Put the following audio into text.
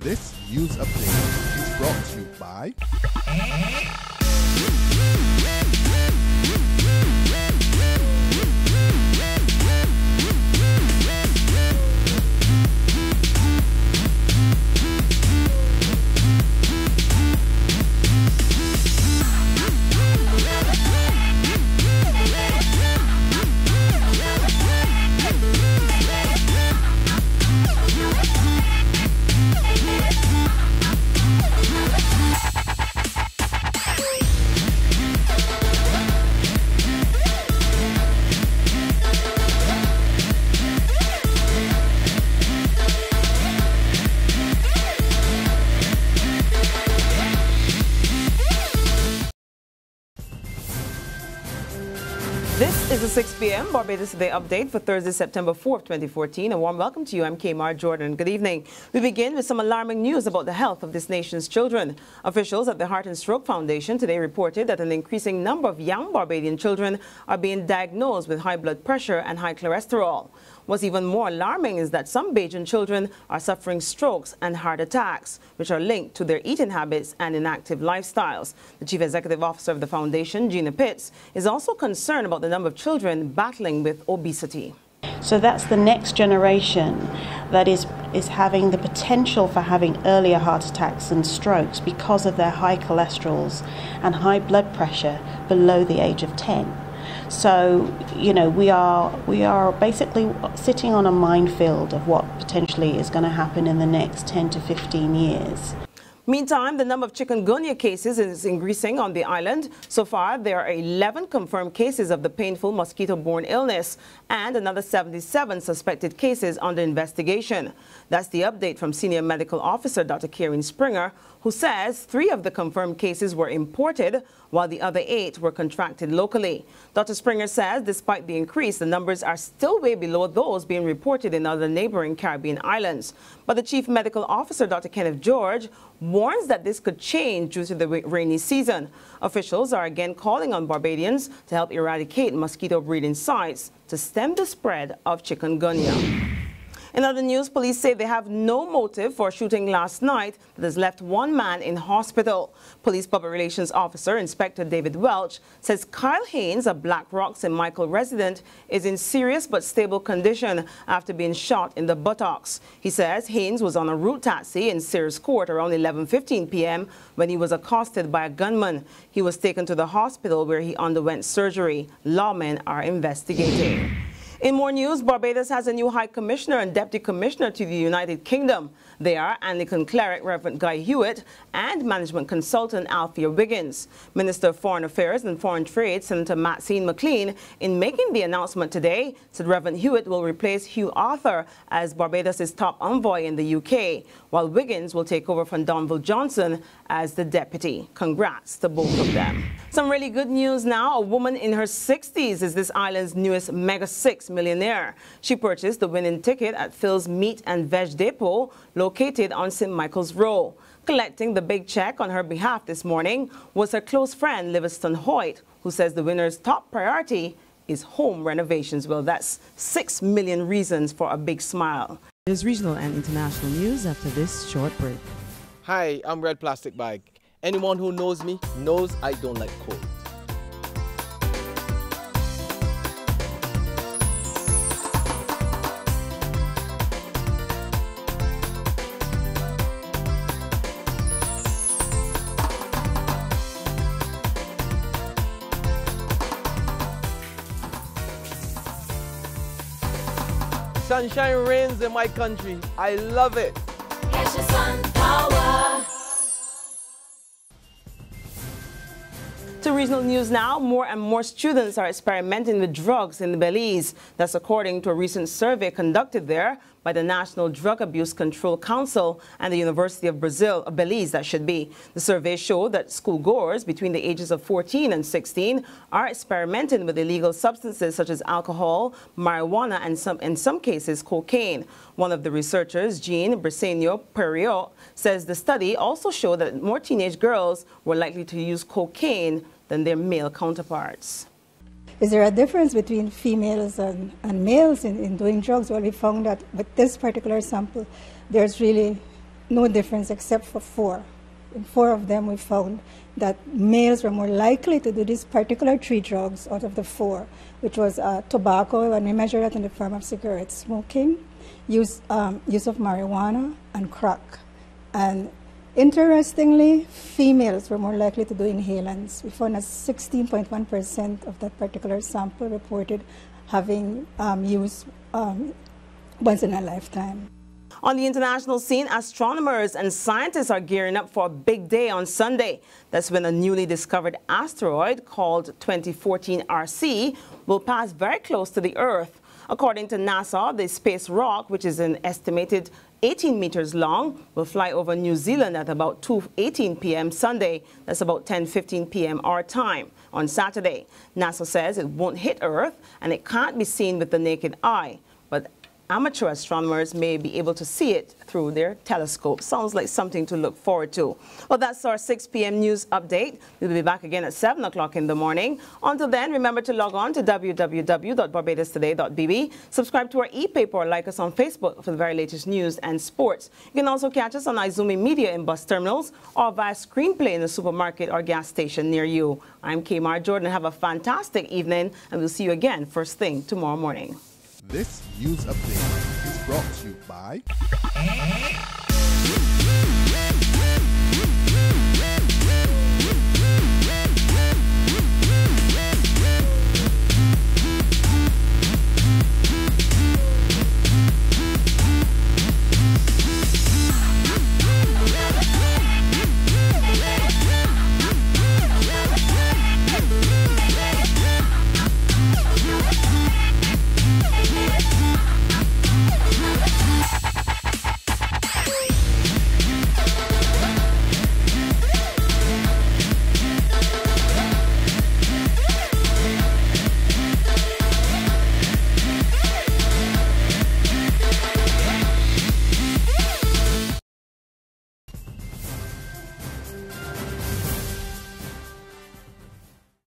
This news update is brought to you by This is the 6 p.m. Barbados Today update for Thursday, September 4th, 2014. A warm welcome to you. I'm Kmar Jordan. Good evening. We begin with some alarming news about the health of this nation's children. Officials at the Heart and Stroke Foundation today reported that an increasing number of young Barbadian children are being diagnosed with high blood pressure and high cholesterol. What's even more alarming is that some Bajan children are suffering strokes and heart attacks, which are linked to their eating habits and inactive lifestyles. The Chief Executive Officer of the foundation, Gina Pitts, is also concerned about the number of children battling with obesity. So that's the next generation that is having the potential for having earlier heart attacks and strokes because of their high cholesterols and high blood pressure below the age of 10. So, you know, we are basically sitting on a minefield of what potentially is going to happen in the next 10 to 15 years. Meantime, the number of chikungunya cases is increasing on the island. So far, there are 11 confirmed cases of the painful mosquito-borne illness and another 77 suspected cases under investigation. That's the update from Senior Medical Officer Dr. Karen Springer, who says 3 of the confirmed cases were imported, while the other 8 were contracted locally. Dr. Springer says despite the increase, the numbers are still way below those being reported in other neighboring Caribbean islands. But the Chief Medical Officer, Dr. Kenneth George, warns that this could change due to the rainy season. Officials are again calling on Barbadians to help eradicate mosquito breeding sites to stem the spread of chikungunya. In other news, police say they have no motive for a shooting last night that has left one man in hospital. Police Public Relations Officer Inspector David Welch says Kyle Haynes, a Black Rock St. Michael resident, is in serious but stable condition after being shot in the buttocks. He says Haynes was on a route taxi in Sears Court around 11:15 p.m. when he was accosted by a gunman. He was taken to the hospital where he underwent surgery. Lawmen are investigating. In more news, Barbados has a new High Commissioner and Deputy Commissioner to the United Kingdom. They are Anglican cleric Reverend Guy Hewitt and management consultant Althea Wiggins. Minister of Foreign Affairs and Foreign Trade, Senator Maxine McLean, in making the announcement today, said Reverend Hewitt will replace Hugh Arthur as Barbados' top envoy in the UK, while Wiggins will take over from Donville Johnson as the deputy. Congrats to both of them. Some really good news now. A woman in her 60s is this island's newest Mega 6 millionaire. She purchased the winning ticket at Phil's Meat and Veg Depot, located on St. Michael's Row. Collecting the big check on her behalf this morning was her close friend Livingston Hoyt, who says the winner's top priority is home renovations. Well, that's 6 million reasons for a big smile. There's regional and international news after this short break. Hi, I'm Red Plastic Bag. Anyone who knows me knows I don't like cold. Sunshine reigns in my country. I love it. Get your sun power. To regional news now, more and more students are experimenting with drugs in Belize. That's according to a recent survey conducted there by the National Drug Abuse Control Council and the University of Belize, that should be. The survey showed that schoolgoers between the ages of 14 and 16 are experimenting with illegal substances such as alcohol, marijuana, and in some cases cocaine. One of the researchers, Jean Briceño Perriot, says the study also showed that more teenage girls were likely to use cocaine than their male counterparts. Is there a difference between females and males in doing drugs? Well, we found that with this particular sample, there's really no difference except for 4. In 4 of them, we found that males were more likely to do these particular 3 drugs out of the 4, which was tobacco, and we measured that in the form of cigarette smoking, use of marijuana, and crack. And interestingly, females were more likely to do inhalants. We found that 16.1% of that particular sample reported having used once in a lifetime. On the international scene, astronomers and scientists are gearing up for a big day on Sunday. That's when a newly discovered asteroid called 2014 RC will pass very close to the Earth. According to NASA, the space rock, which is an estimated 18 meters long, will fly over New Zealand at about 2:18 p.m. Sunday. That's about 10:15 p.m. our time on Saturday. NASA says it won't hit Earth and it can't be seen with the naked eye, but amateur astronomers may be able to see it through their telescope. Sounds like something to look forward to. Well, that's our 6 p.m. news update. We'll be back again at 7 o'clock in the morning. Until then, remember to log on to www.barbadostoday.bb. Subscribe to our e-paper or like us on Facebook for the very latest news and sports. You can also catch us on Izumi Media in bus terminals or via Screenplay in the supermarket or gas station near you. I'm Kmar Jordan. Have a fantastic evening, and we'll see you again first thing tomorrow morning. This news update is brought to you by